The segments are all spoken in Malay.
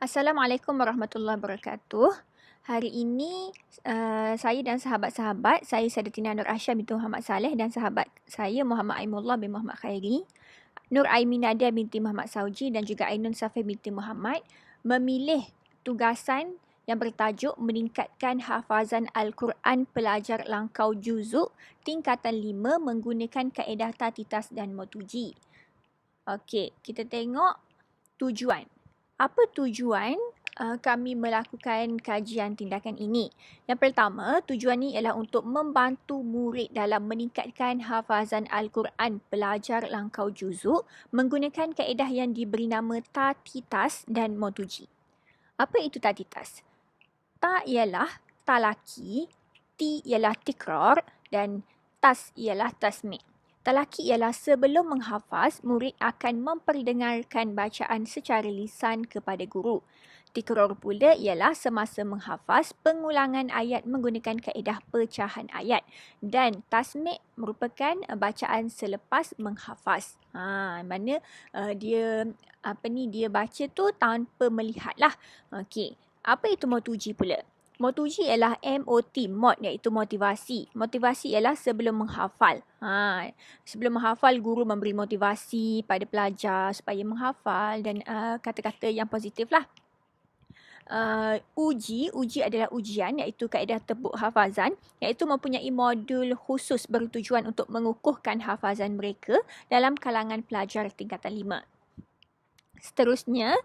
Assalamualaikum warahmatullahi wabarakatuh. Hari ini saya dan sahabat-sahabat, saya Sadatina Nur Asyah binti Muhammad Saleh dan sahabat saya Muhammad Aimullah bin Muhammad Khairi, Nur Aimin Nadia binti Muhammad Sauji dan juga Ainun Safir binti Muhammad memilih tugasan yang bertajuk meningkatkan hafazan Al-Quran pelajar langkau juzuk tingkatan 5 menggunakan kaedah Tatitas dan Motuji. Okey, kita tengok tujuan. Apa tujuan kami melakukan kajian tindakan ini? Yang pertama, tujuan ini ialah untuk membantu murid dalam meningkatkan hafazan Al-Quran pelajar langkau juzuk menggunakan kaedah yang diberi nama Tatitas dan Motuji. Apa itu Tatitas? Ta ialah talaki, ti ialah tikrar dan tas ialah tasmi'. Talaki ialah sebelum menghafaz, murid akan memperdengarkan bacaan secara lisan kepada guru. Tikrar pula ialah semasa menghafaz, pengulangan ayat menggunakan kaedah pecahan ayat. Dan tasmi' merupakan bacaan selepas menghafaz. Mana dia baca tu tanpa melihat lah. Okey. Apa itu motuji pula? Motuji ialah MOT, mod iaitu motivasi. Motivasi ialah sebelum menghafal. Sebelum menghafal, guru memberi motivasi pada pelajar supaya menghafal dan kata-kata yang positif lah. Uji adalah ujian iaitu kaedah tebuk hafazan iaitu mempunyai modul khusus bertujuan untuk mengukuhkan hafazan mereka dalam kalangan pelajar tingkatan 5. Seterusnya,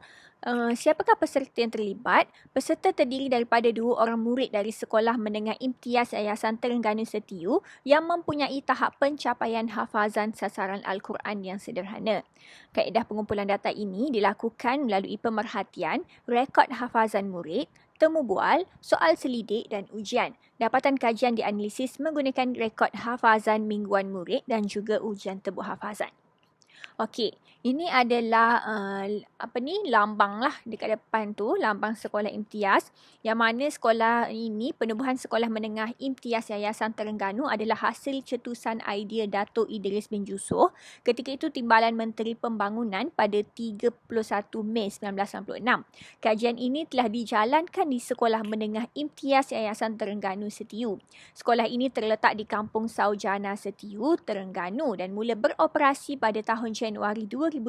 siapakah peserta yang terlibat? Peserta terdiri daripada 2 orang murid dari Sekolah Menengah Imtiaz Yayasan Terengganu Setiu yang mempunyai tahap pencapaian hafazan sasaran Al-Quran yang sederhana. Kaedah pengumpulan data ini dilakukan melalui pemerhatian, rekod hafazan murid, temu bual, soal selidik dan ujian. Dapatan kajian dianalisis menggunakan rekod hafazan mingguan murid dan juga ujian tebuk hafazan. Okey, ini adalah lambang lah dekat depan tu, lambang sekolah imtiaz yang mana sekolah ini, penubuhan Sekolah Menengah Imtiaz Yayasan Terengganu adalah hasil cetusan idea Dato' Idris bin Jusoh ketika itu Timbalan Menteri Pembangunan pada 31 Mei 1996. Kajian ini telah dijalankan di Sekolah Menengah Imtiaz Yayasan Terengganu Setiu. Sekolah ini terletak di Kampung Saujana Setiu, Terengganu dan mula beroperasi pada tahun Januari 2015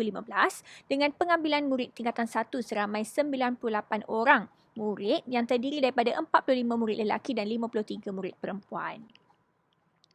dengan pengambilan murid tingkatan 1 seramai 98 orang murid yang terdiri daripada 45 murid lelaki dan 53 murid perempuan.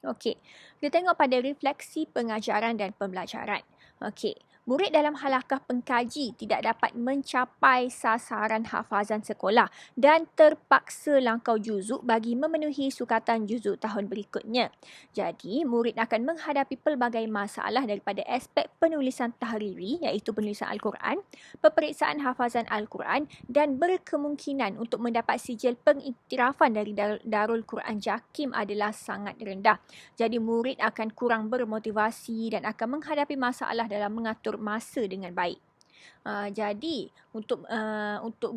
Okey, kita tengok pada refleksi pengajaran dan pembelajaran. Okey, murid dalam halakah pengkaji tidak dapat mencapai sasaran hafazan sekolah dan terpaksa langkau juzuk bagi memenuhi sukatan juzuk tahun berikutnya. Jadi, murid akan menghadapi pelbagai masalah daripada aspek penulisan tahriri iaitu penulisan Al-Quran, peperiksaan hafazan Al-Quran dan berkemungkinan untuk mendapat sijil pengiktirafan dari Darul Quran JAKIM adalah sangat rendah. Jadi, murid akan kurang bermotivasi dan akan menghadapi masalah dalam mengatur masa dengan baik. Jadi untuk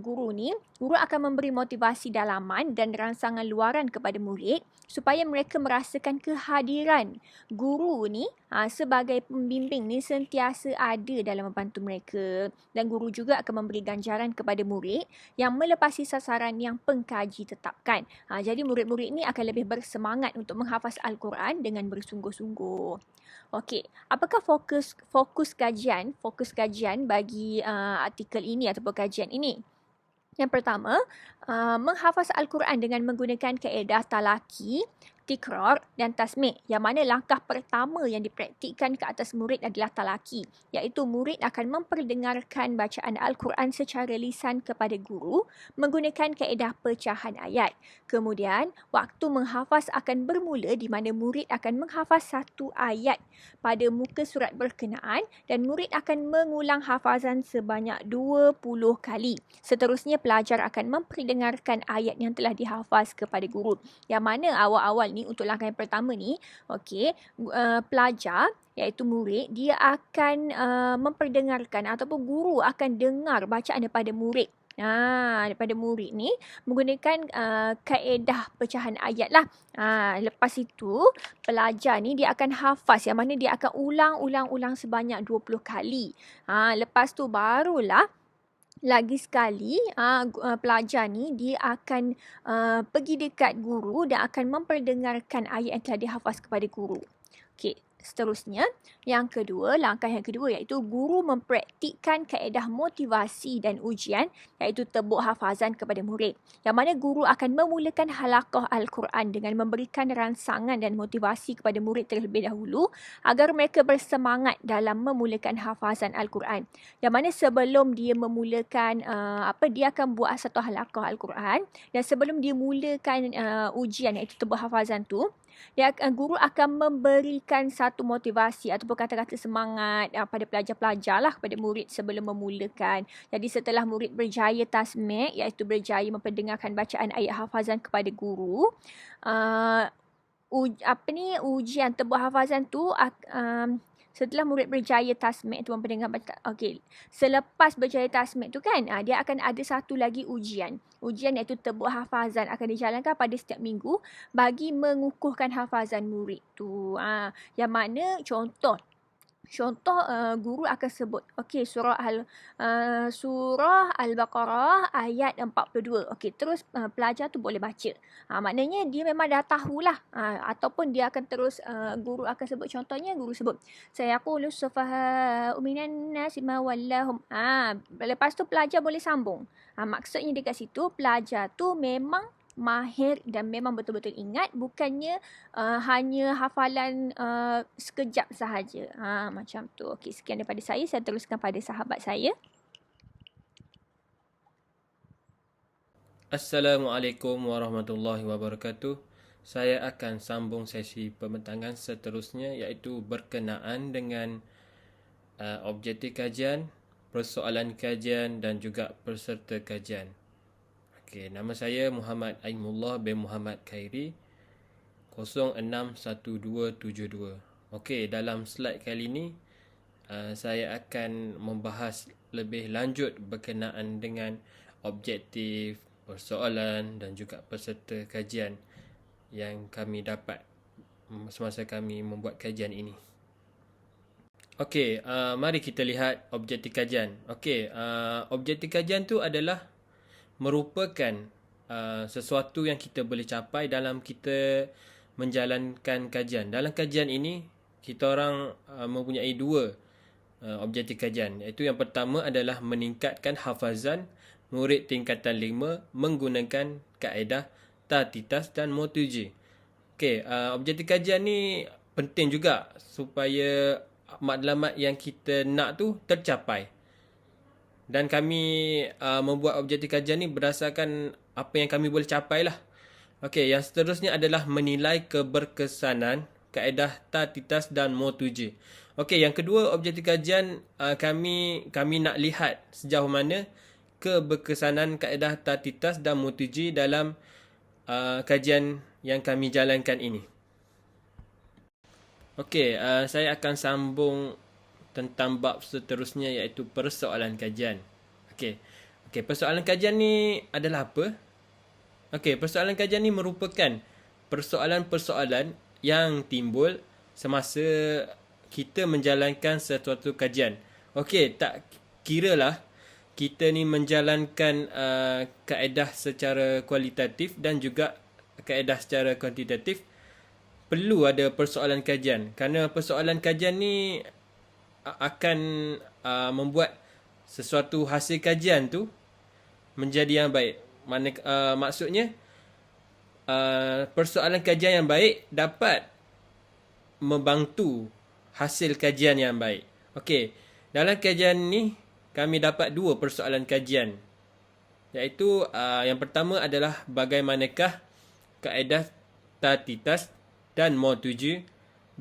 guru ni, guru akan memberi motivasi dalaman dan rangsangan luaran kepada murid supaya mereka merasakan kehadiran guru ni sebagai pembimbing ni sentiasa ada dalam membantu mereka, dan guru juga akan memberi ganjaran kepada murid yang melepasi sasaran yang pengkaji tetapkan. Jadi murid-murid ni akan lebih bersemangat untuk menghafaz Al-Quran dengan bersungguh-sungguh. Okey, apakah fokus kajian bagi artikel ini ataupun kajian ini? Yang pertama, menghafaz Al-Quran dengan menggunakan kaedah talaki, tikrar dan tasmi', yang mana langkah pertama yang dipraktikkan ke atas murid adalah talaki, iaitu murid akan memperdengarkan bacaan Al-Quran secara lisan kepada guru menggunakan kaedah pecahan ayat. Kemudian, waktu menghafaz akan bermula di mana murid akan menghafaz satu ayat pada muka surat berkenaan dan murid akan mengulang hafazan sebanyak 20 kali. Seterusnya, pelajar akan memperdengarkan ayat yang telah dihafaz kepada guru. Yang mana awal-awal ni, untuk langkah yang pertama ni, pelajar iaitu murid, dia akan memperdengarkan ataupun guru akan dengar bacaan daripada murid. Daripada murid ni menggunakan kaedah pecahan ayat lah. Lepas itu pelajar ni dia akan hafaz, yang mana dia akan ulang sebanyak 20 kali. Lepas tu barulah Lagi sekali, pelajar ni dia akan pergi dekat guru dan akan memperdengarkan ayat yang telah dihafaz kepada guru. Okey, seterusnya, langkah yang kedua iaitu guru mempraktikkan kaedah motivasi dan ujian iaitu tebuk hafazan kepada murid. Yang mana guru akan memulakan halaqah Al-Quran dengan memberikan rangsangan dan motivasi kepada murid terlebih dahulu agar mereka bersemangat dalam memulakan hafazan Al-Quran. Yang mana sebelum dia memulakan dia akan buat satu halaqah Al-Quran dan sebelum dia mulakan ujian iaitu tebuk hafazan tu, guru akan memberikan satu motivasi ataupun kata-kata semangat pada pelajar-pelajar lah, kepada murid sebelum memulakan. Jadi setelah murid berjaya tasmik iaitu berjaya memperdengarkan bacaan ayat hafazan kepada guru, ujian tebuk hafazan tu setelah murid berjaya tasmik tu memperdengar selepas berjaya tasmik tu kan, dia akan ada satu lagi ujian. Ujian iaitu tebuk hafazan akan dijalankan pada setiap minggu bagi mengukuhkan hafazan murid tu. Yang mana contoh guru akan sebut surah Al-Baqarah ayat 42. Terus pelajar tu boleh baca. Maknanya dia memang dah tahulah, ataupun dia akan terus guru akan sebut, contohnya guru sebut sayaqulu sufaha'u minan nasi ma wallahum. Lepas tu pelajar boleh sambung. Maksudnya dekat situ pelajar tu memang mahir dan memang betul-betul ingat, bukannya hanya hafalan sekejap sahaja. Macam tu. Okey, sekian daripada saya. Saya teruskan pada sahabat saya. Assalamualaikum warahmatullahi wabarakatuh. Saya akan sambung sesi pembentangan seterusnya iaitu berkenaan dengan objektif kajian, persoalan kajian dan juga peserta kajian. Okey, nama saya Muhammad Aimullah bin Muhammad Khairi, 061272. Okey, dalam slide kali ini saya akan membahas lebih lanjut berkenaan dengan objektif, persoalan dan juga peserta kajian yang kami dapat semasa kami membuat kajian ini. Okey, mari kita lihat objektif kajian. Okey, objektif kajian tu adalah merupakan sesuatu yang kita boleh capai dalam kita menjalankan kajian. Dalam kajian ini, kita orang mempunyai dua objektif kajian. Iaitu yang pertama adalah meningkatkan hafazan murid tingkatan 5 menggunakan kaedah Tatitas dan Motuji. Okey, objektif kajian ni penting juga supaya matlamat yang kita nak tu tercapai. Dan kami membuat objektif kajian ni berdasarkan apa yang kami boleh capai lah. Okey, yang seterusnya adalah menilai keberkesanan kaedah Tatitas dan Motuji. Okey, yang kedua objektif kajian kami nak lihat sejauh mana keberkesanan kaedah Tatitas dan Motuji dalam kajian yang kami jalankan ini. Okey, saya akan sambung tentang bab seterusnya iaitu persoalan kajian. Okey, persoalan kajian ni adalah apa? Okey, persoalan kajian ni merupakan persoalan-persoalan yang timbul semasa kita menjalankan sesuatu kajian. Okey, tak kiralah kita ni menjalankan kaedah secara kualitatif dan juga kaedah secara kuantitatif, perlu ada persoalan kajian. Kerana persoalan kajian ni akan membuat sesuatu hasil kajian tu menjadi yang baik. Maksudnya persoalan kajian yang baik dapat membantu hasil kajian yang baik. Okey, dalam kajian ni kami dapat dua persoalan kajian. Iaitu yang pertama adalah bagaimanakah kaedah Tatitas dan Motuji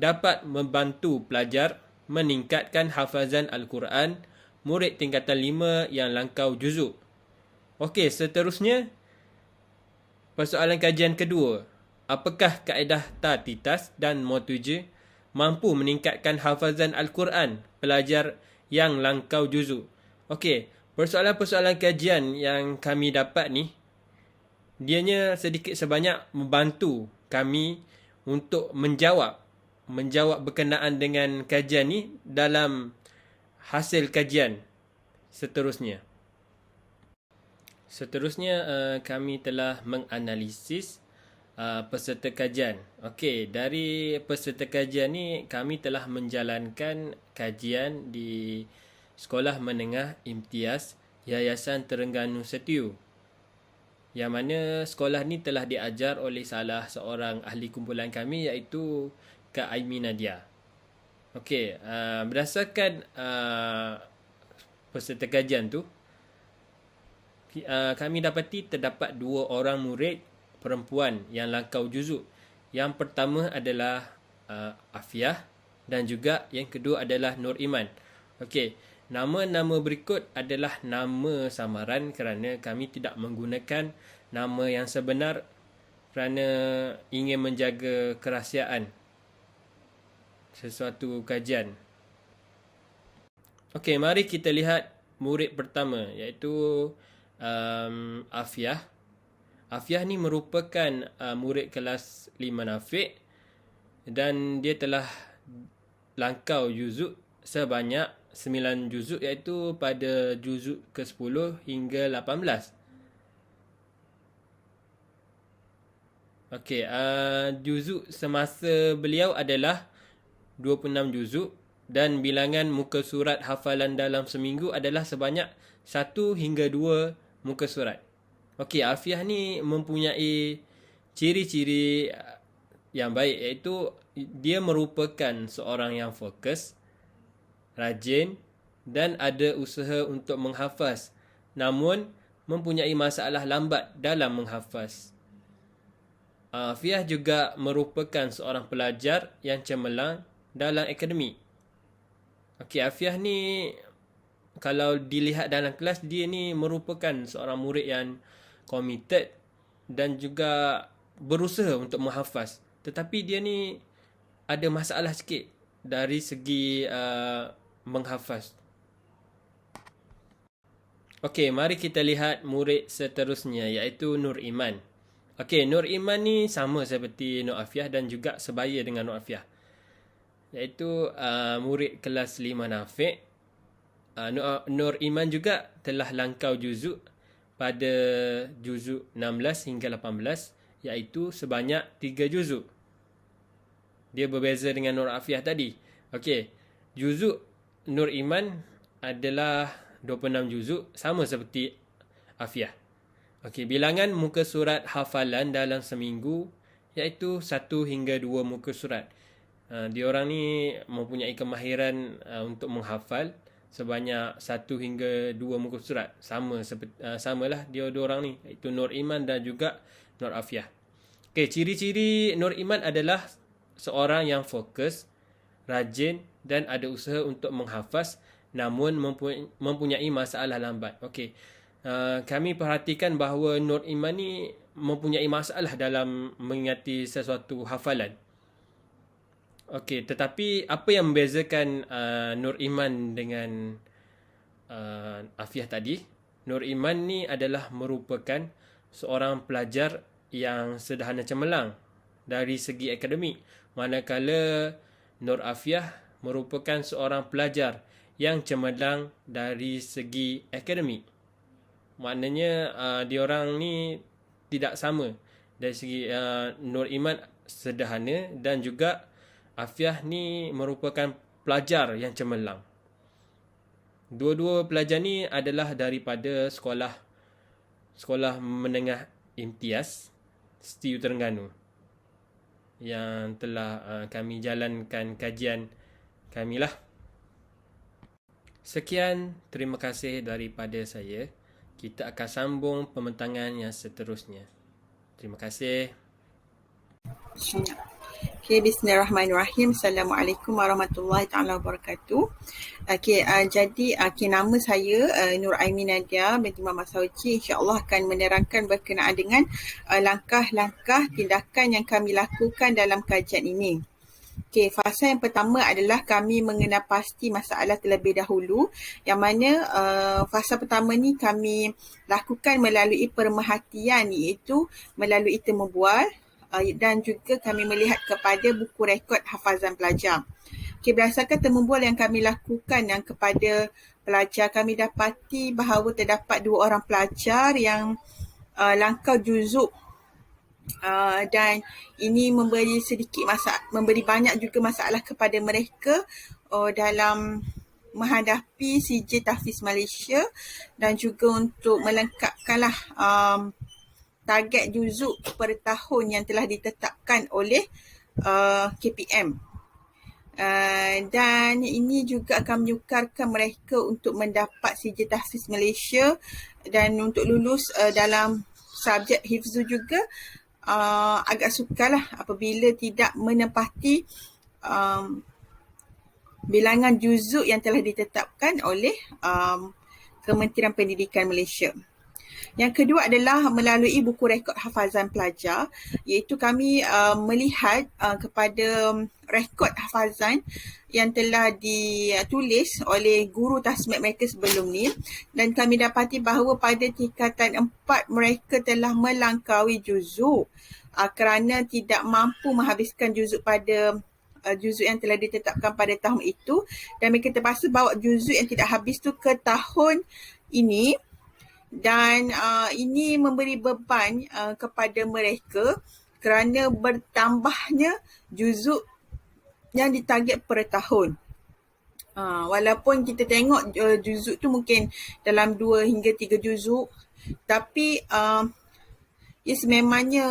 dapat membantu pelajar meningkatkan hafazan Al-Quran murid tingkatan 5 yang langkau juzuk. Okey, seterusnya persoalan kajian kedua. Apakah kaedah Tatitas dan Motuji mampu meningkatkan hafazan Al-Quran pelajar yang langkau juzuk? Okey, persoalan-persoalan kajian yang kami dapat ni, dianya sedikit sebanyak membantu kami untuk menjawab berkenaan dengan kajian ni dalam hasil kajian seterusnya. Seterusnya kami telah menganalisis peserta kajian. Okey, dari peserta kajian ni kami telah menjalankan kajian di Sekolah Menengah Imtiaz Yayasan Terengganu Setiu. Yang mana sekolah ni telah diajar oleh salah seorang ahli kumpulan kami iaitu Kak Aimi Nadia. Okey, berdasarkan peserta kajian tu, kami dapati terdapat 2 orang murid perempuan yang langkau juzuk. Yang pertama adalah Afiah dan juga yang kedua adalah Nur Iman. Okey, nama-nama berikut adalah nama samaran kerana kami tidak menggunakan nama yang sebenar kerana ingin menjaga kerahsiaan sesuatu kajian. Okey, mari kita lihat murid pertama iaitu Afiah. Afiah ni merupakan murid kelas 5 Nafiq dan dia telah langkau juzuk sebanyak 9 juzuk iaitu pada juzuk ke-10 hingga 18. Okey, juzuk semasa beliau adalah 26 juzuk dan bilangan muka surat hafalan dalam seminggu adalah sebanyak 1 hingga 2 muka surat. Okey, Afiah ni mempunyai ciri-ciri yang baik iaitu dia merupakan seorang yang fokus, rajin dan ada usaha untuk menghafaz, namun mempunyai masalah lambat dalam menghafaz. Afiah juga merupakan seorang pelajar yang cemerlang dalam akademik. Okey, Afiah ni kalau dilihat dalam kelas, dia ni merupakan seorang murid yang committed dan juga berusaha untuk menghafaz. Tetapi dia ni ada masalah sikit dari segi menghafaz. Okey, mari kita lihat murid seterusnya iaitu Nur Iman. Okey, Nur Iman ni sama seperti Nur Afiah dan juga sebaya dengan Nur Afiah. Iaitu murid kelas 5 Nafiq. Nur Iman juga telah langkau juzuk pada juzuk 16 hingga 18 iaitu sebanyak 3 juzuk. Dia berbeza dengan Nur Afiah tadi. Okey, juzuk Nur Iman adalah 26 juzuk sama seperti Afiah. Okey, bilangan muka surat hafalan dalam seminggu iaitu 1 hingga 2 muka surat. Diorang ni mempunyai kemahiran untuk menghafal sebanyak 1 hingga 2 muka surat. Samalah diorang ni iaitu Nur Iman dan juga Nur Afiah. Okey, ciri-ciri Nur Iman adalah seorang yang fokus, rajin dan ada usaha untuk menghafaz namun mempunyai masalah lambat. Okey. Kami perhatikan bahawa Nur Iman ni mempunyai masalah dalam mengingati sesuatu hafalan. Okey, tetapi apa yang membezakan Nur Iman dengan Afiah tadi? Nur Iman ni adalah merupakan seorang pelajar yang sederhana cemerlang dari segi akademik, manakala Nur Afiah merupakan seorang pelajar yang cemerlang dari segi akademik. Maknanya diorang ni tidak sama dari segi Nur Iman sederhana dan juga Afiah ni merupakan pelajar yang cemerlang. Dua-dua pelajar ni adalah daripada Sekolah Menengah Imtiaz Setiu Terengganu yang telah kami jalankan kajian kami lah. Sekian, terima kasih daripada saya. Kita akan sambung pembentangan yang seterusnya. Terima kasih. Okay, bismillahirrahmanirrahim. Assalamualaikum warahmatullahi taala wabarakatuh. Okay, jadi nama saya Nur Aimi Nadia binti Muhammad Sauci. InsyaAllah akan menerangkan berkenaan dengan langkah-langkah tindakan yang kami lakukan dalam kajian ini. Okay, fasa yang pertama adalah kami mengenal pasti masalah terlebih dahulu, yang mana fasa pertama ni kami lakukan melalui pemerhatian, iaitu melalui temu bual dan juga kami melihat kepada buku rekod hafazan pelajar. Berdasarkan temubual yang kami lakukan yang kepada pelajar, kami dapati bahawa terdapat 2 orang pelajar yang langkau juzuk dan ini memberi banyak juga masalah kepada mereka dalam menghadapi CJ Tahfiz Malaysia dan juga untuk melengkapkanlah target juzuk per tahun yang telah ditetapkan oleh KPM. Dan ini juga akan menyukarkan mereka untuk mendapat CJ Tahfiz Malaysia dan untuk lulus dalam subjek hifzu juga agak sukarlah apabila tidak menepati bilangan juzuk yang telah ditetapkan oleh Kementerian Pendidikan Malaysia. Yang kedua adalah melalui buku rekod hafazan pelajar, iaitu kami melihat kepada rekod hafazan yang telah ditulis oleh guru tasmid mereka sebelum ni, dan kami dapati bahawa pada tingkatan 4 mereka telah melangkaui juzuk kerana tidak mampu menghabiskan juzuk pada juzuk yang telah ditetapkan pada tahun itu, dan mereka terpaksa bawa juzuk yang tidak habis tu ke tahun ini. Dan ini memberi beban kepada mereka kerana bertambahnya juzuk yang ditarget per tahun. Walaupun kita tengok juzuk tu mungkin dalam 2 hingga 3 juzuk, tapi ia sememangnya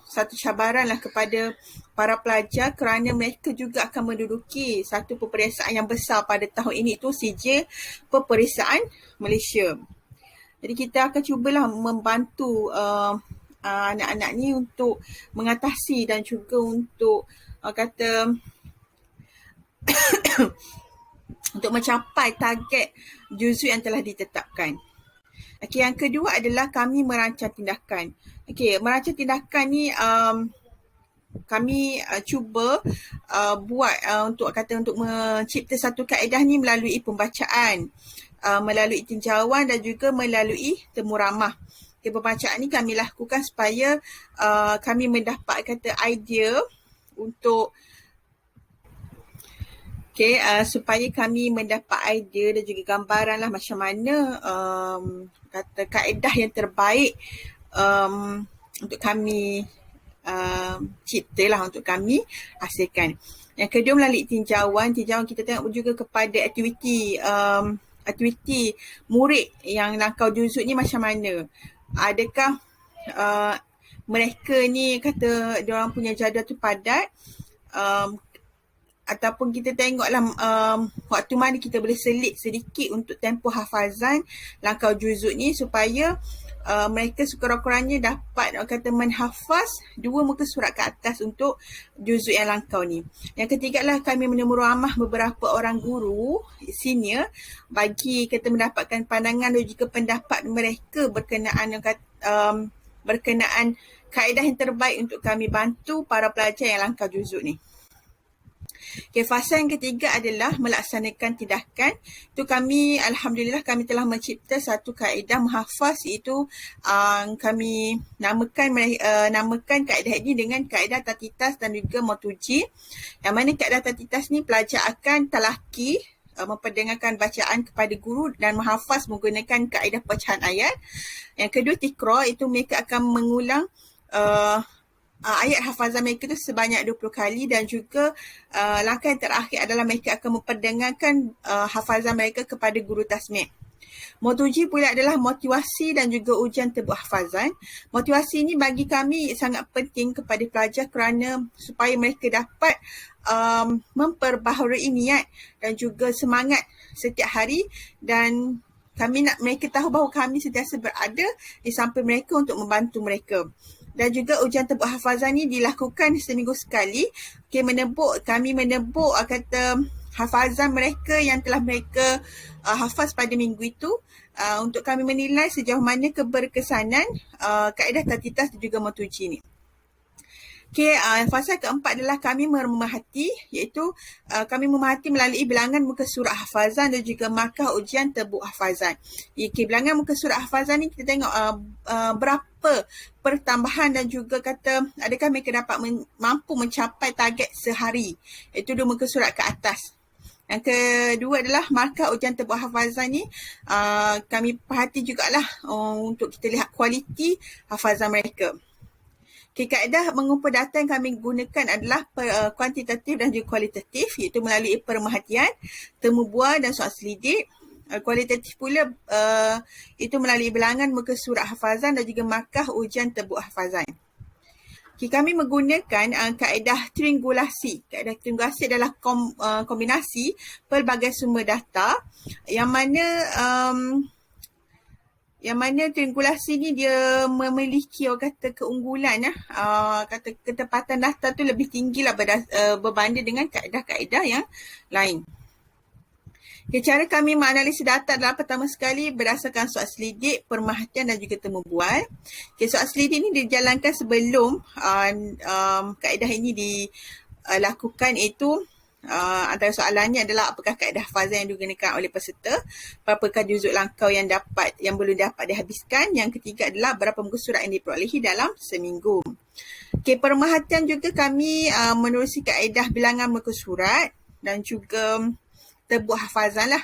satu cabaran lah kepada para pelajar kerana mereka juga akan menduduki satu peperiksaan yang besar pada tahun ini, itu CJ Peperiksaan Malaysia. Jadi kita akan cubalah membantu anak-anak ni untuk mengatasi dan juga untuk untuk mencapai target juzuk yang telah ditetapkan. Okey, yang kedua adalah kami merancang tindakan. Okey, merancang tindakan ni kami cuba buat untuk mencipta satu kaedah ni melalui pembacaan, melalui tinjauan dan juga melalui temu ramah. Okay, pembacaan ni kami lakukan supaya kami mendapat idea untuk supaya kami mendapat idea dan juga gambaran lah macam mana kaedah yang terbaik untuk kami ciptalah, untuk kami hasilkan. Yang kedua melalui tinjauan kita tengok juga kepada aktiviti murid yang langkau juzuk ni macam mana. Adakah mereka ni kata diorang punya jadual tu padat, ataupun kita tengoklah waktu mana kita boleh selit sedikit untuk tempoh hafazan langkau juzuk ni supaya mereka sekurang-kurangnya dapat menghafaz 2 muka surat ke atas untuk juzuk yang langkau ni. Yang ketiga lah kami menemu ramah beberapa orang guru senior bagi mendapatkan pandangan dan juga pendapat mereka berkenaan kaedah yang terbaik untuk kami bantu para pelajar yang langkau juzuk ni. Okay, fasa yang ketiga adalah melaksanakan tindakan. Itu kami, alhamdulillah kami telah mencipta satu kaedah menghafaz, iaitu kami namakan kaedah ini dengan kaedah Tatitas dan juga Motuji. Yang mana kaedah Tatitas ni pelajar akan talaki, memperdengarkan bacaan kepada guru dan menghafaz menggunakan kaedah pecahan ayat. Yang kedua Tikra, itu mereka akan mengulang ayat hafazan mereka itu sebanyak 20 kali, dan juga langkah yang terakhir adalah mereka akan memperdengarkan hafazan mereka kepada guru tasmid. Motuji pula adalah motivasi dan juga ujian tebuk hafazan. Motivasi ini bagi kami sangat penting kepada pelajar kerana supaya mereka dapat memperbaharui niat dan juga semangat setiap hari, dan kami nak mereka tahu bahawa kami sentiasa berada di samping mereka untuk membantu mereka. Dan juga ujian tebuk hafazan ni dilakukan seminggu sekali. Kami menebuk hafazan mereka yang telah mereka hafaz pada minggu itu, untuk kami menilai sejauh mana keberkesanan kaedah Tatitas dan juga Motuji ni. Okey, fasa keempat adalah kami memerhati, iaitu kami memerhati melalui bilangan muka surat hafazan dan juga markah ujian tebuk hafazan. Okey, bilangan muka surat hafazan ni kita tengok berapa pertambahan dan juga kata adakah mereka dapat mampu mencapai target sehari, iaitu 2 muka surat ke atas. Yang kedua adalah markah ujian tebuk hafazan ni kami perhati jugalah untuk kita lihat kualiti hafazan mereka. Okay, kaedah mengumpul data yang kami gunakan adalah kuantitatif dan juga kualitatif, iaitu melalui pemerhatian, temu bual dan soal selidik. Kualitatif pula itu melalui bilangan muka surat hafazan dan juga markah ujian tebuk hafazan. Okay, kami menggunakan kaedah triangulasi. Kaedah triangulasi adalah kombinasi pelbagai sumber data yang mana triangulasi ni dia memiliki keunggulan kata ketepatan data tu lebih tinggi lah berbanding dengan kaedah-kaedah yang lain. Okay, cara kami menganalisis data adalah pertama sekali berdasarkan soal selidik, pemerhatian dan juga temu bual. Okay, soal selidik ni dijalankan sebelum kaedah ini dilakukan, iaitu antara soalannya adalah apakah kaedah hafazan yang digunakan oleh peserta, berapakah juzuk langkau yang belum dapat dihabiskan. Yang ketiga adalah berapa muka surat yang diperolehi dalam seminggu. Okay, pemerhatian juga kami menerusi kaedah bilangan muka surat dan juga tebuk hafazan lah.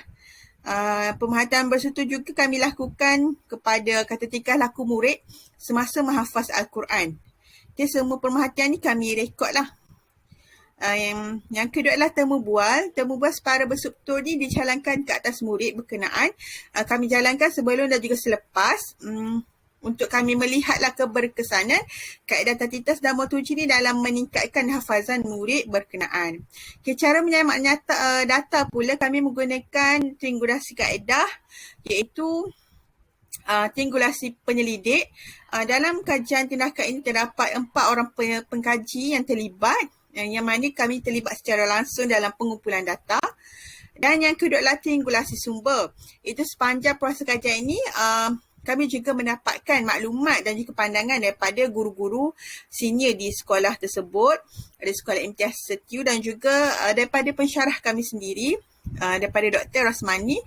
Pemerhatian bersutu juga kami lakukan kepada kata tingkah laku murid semasa menghafaz Al-Quran. Okay, semua pemerhatian ni kami rekod lah. Yang kedua adalah temu bual. Temu bual secara berstruktur ni dijalankan ke atas murid berkenaan. Kami jalankan sebelum dan juga selepas untuk kami melihatlah keberkesanan kaedah tatitas dan motuji ni dalam meningkatkan hafazan murid berkenaan. Okay, cara menyemak data pula kami menggunakan triangulasi kaedah, iaitu triangulasi penyelidik. Dalam kajian tindakan ini terdapat 4 orang pengkaji yang terlibat, yang mana kami terlibat secara langsung dalam pengumpulan data. Dan yang kedua adalah triangulasi sumber. Itu sepanjang proses kajian ini, kami juga mendapatkan maklumat dan juga pandangan daripada guru-guru senior di sekolah tersebut, dari sekolah imtiaz Setiu, dan juga daripada pensyarah kami sendiri, daripada Dr. Rasmani,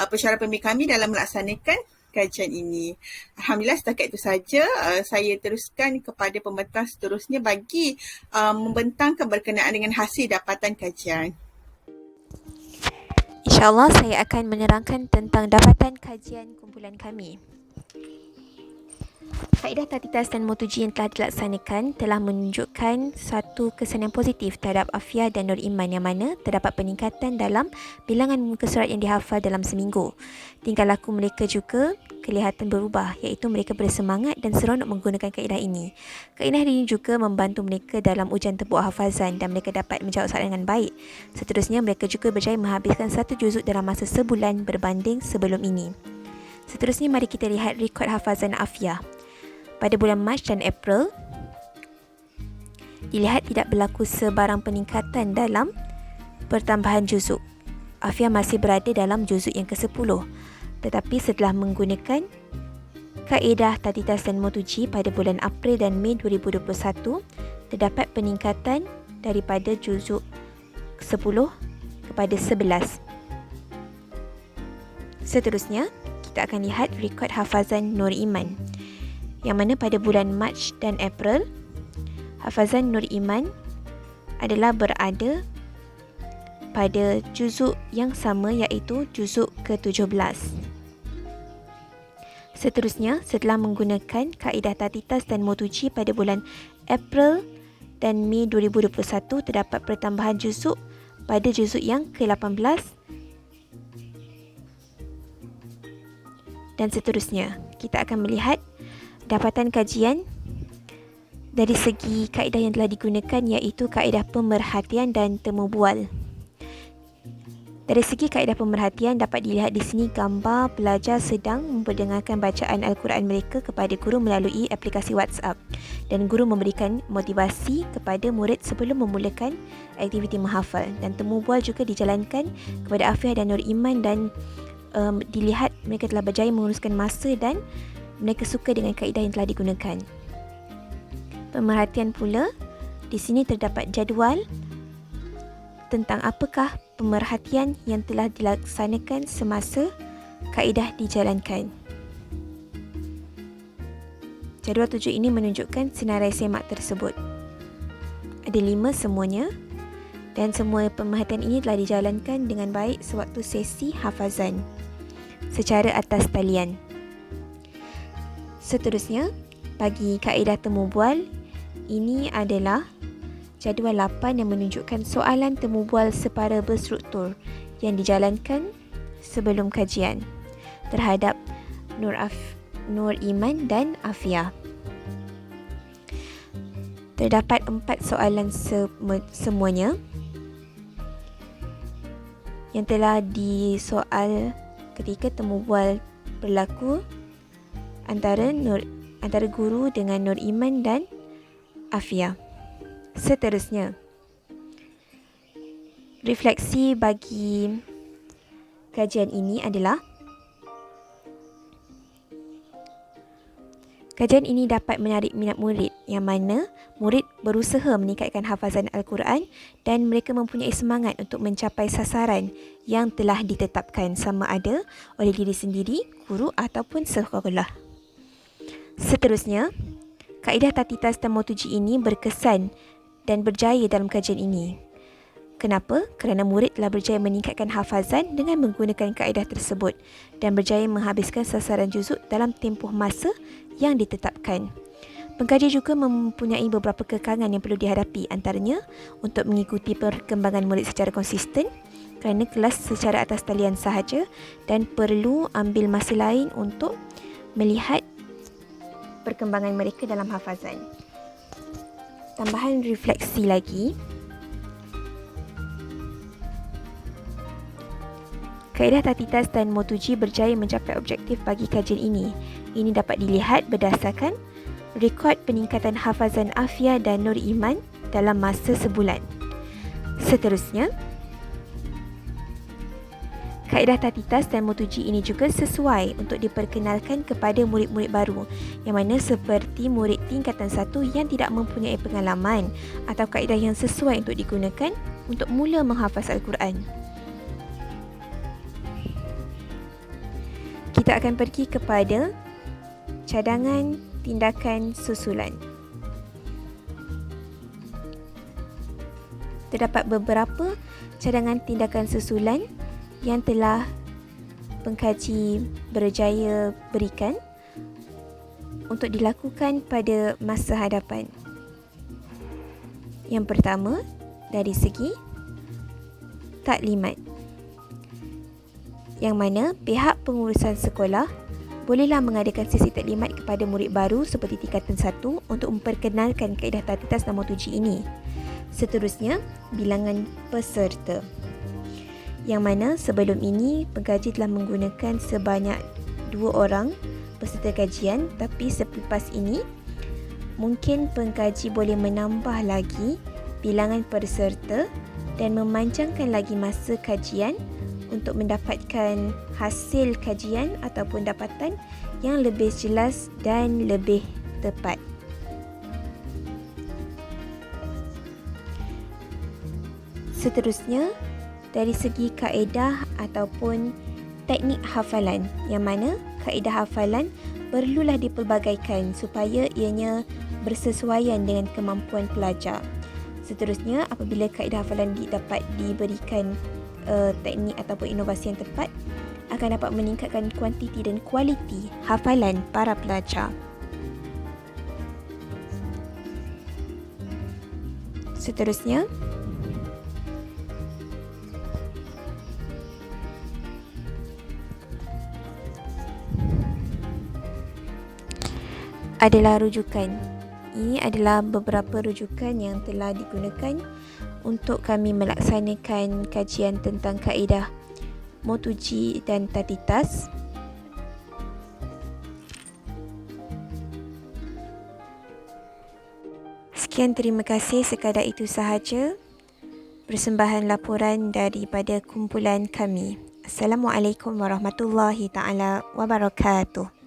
pensyarah pembimbing kami dalam melaksanakan kajian ini. Alhamdulillah, setakat itu saja. Saya teruskan kepada pembentang seterusnya bagi membentangkan berkenaan dengan hasil dapatan kajian. InsyaAllah saya akan menerangkan tentang dapatan kajian kumpulan kami. Kaedah tatitas dan motuji yang telah dilaksanakan telah menunjukkan satu kesan yang positif terhadap Afia dan Nur Iman, yang mana terdapat peningkatan dalam bilangan muka surat yang dihafal dalam seminggu. Tingkah laku mereka juga kelihatan berubah, iaitu mereka bersemangat dan seronok menggunakan kaedah ini. Kaedah ini juga membantu mereka dalam ujian tebuk hafazan dan mereka dapat menjawab soalan dengan baik. Seterusnya, mereka juga berjaya menghabiskan 1 juzuk dalam masa sebulan berbanding sebelum ini. Seterusnya, mari kita lihat rekod hafazan Afia. Pada bulan Mac dan April, dilihat tidak berlaku sebarang peningkatan dalam pertambahan juzuk. Afia masih berada dalam juzuk yang ke-10. Tetapi setelah menggunakan kaedah tatitas dan motuji pada bulan April dan Mei 2021, terdapat peningkatan daripada juzuk 10 kepada 11. Seterusnya, kita akan lihat rekod hafazan Nur Iman, yang mana pada bulan Mac dan April, hafazan Nur Iman adalah berada pada juzuk yang sama, iaitu juzuk ke-17. Seterusnya, setelah menggunakan kaedah tatitas dan motuji pada bulan April dan Mei 2021, terdapat pertambahan juzuk pada juzuk yang ke-18 dan seterusnya. Kita akan melihat dapatan kajian dari segi kaedah yang telah digunakan, iaitu kaedah pemerhatian dan temu bual. Dari segi kaedah pemerhatian, dapat dilihat di sini gambar pelajar sedang mendengarkan bacaan Al-Quran mereka kepada guru melalui aplikasi WhatsApp, dan guru memberikan motivasi kepada murid sebelum memulakan aktiviti menghafal. Dan temu bual juga dijalankan kepada Afia dan Nur Iman, dan dilihat mereka telah berjaya menguruskan masa dan mereka suka dengan kaedah yang telah digunakan. Pemerhatian pula Di sini terdapat jadual tentang apakah pemerhatian yang telah dilaksanakan semasa kaedah dijalankan. Jadual 7 ini menunjukkan senarai semak tersebut. Ada 5 semuanya dan semua pemerhatian ini telah dijalankan dengan baik sewaktu sesi hafazan secara atas talian. Seterusnya, bagi kaedah temu bual, ini adalah jadual 8 yang menunjukkan soalan temu bual separa berstruktur yang dijalankan sebelum kajian terhadap Nur Iman dan Afia. Terdapat 4 soalan semuanya yang telah disoal ketika temu bual berlaku antara guru dengan Nur Iman dan Afia. Seterusnya, refleksi bagi kajian ini adalah kajian ini dapat menarik minat murid yang mana murid berusaha meningkatkan hafazan Al-Quran dan mereka mempunyai semangat untuk mencapai sasaran yang telah ditetapkan sama ada oleh diri sendiri, guru ataupun sekolah. Seterusnya, kaedah Tatitas dan Motuji ini berkesan dan berjaya dalam kajian ini. Kenapa? Kerana murid telah berjaya meningkatkan hafazan dengan menggunakan kaedah tersebut dan berjaya menghabiskan sasaran juzuk dalam tempoh masa yang ditetapkan. Pengkaji juga mempunyai beberapa kekangan yang perlu dihadapi, antaranya untuk mengikuti perkembangan murid secara konsisten kerana kelas secara atas talian sahaja dan perlu ambil masa lain untuk melihat perkembangan mereka dalam hafazan. Tambahan refleksi lagi, kaedah Tatitas dan Motuji berjaya mencapai objektif bagi kajian ini. Ini dapat dilihat berdasarkan rekod peningkatan hafazan Afia dan Nur Iman dalam masa sebulan. Seterusnya, kaedah Tatitas dan Motuji ini juga sesuai untuk diperkenalkan kepada murid-murid baru yang mana seperti murid tingkatan 1 yang tidak mempunyai pengalaman atau kaedah yang sesuai untuk digunakan untuk mula menghafaz Al-Quran. Kita akan pergi kepada cadangan tindakan susulan. Terdapat beberapa cadangan tindakan susulan yang telah pengkaji berjaya berikan untuk dilakukan pada masa hadapan. Yang pertama, dari segi taklimat, yang mana pihak pengurusan sekolah bolehlah mengadakan sesi taklimat kepada murid baru seperti tingkatan 1 untuk memperkenalkan kaedah Tatitas dan Motuji ini. Seterusnya, bilangan peserta, yang mana sebelum ini pengkaji telah menggunakan sebanyak 2 orang peserta kajian, tapi selepas ini mungkin pengkaji boleh menambah lagi bilangan peserta dan memanjangkan lagi masa kajian untuk mendapatkan hasil kajian ataupun dapatan yang lebih jelas dan lebih tepat. Seterusnya, dari segi kaedah ataupun teknik hafalan, yang mana kaedah hafalan perlulah dipelbagaikan supaya ianya bersesuaian dengan kemampuan pelajar. Seterusnya, apabila kaedah hafalan dapat diberikan teknik ataupun inovasi yang tepat, akan dapat meningkatkan kuantiti dan kualiti hafalan para pelajar. Seterusnya, adalah rujukan. Ini adalah beberapa rujukan yang telah digunakan untuk kami melaksanakan kajian tentang kaedah Motuji dan Tatitas. Sekian, terima kasih. Sekadar itu sahaja persembahan laporan daripada kumpulan kami. Assalamualaikum warahmatullahi taala wabarakatuh.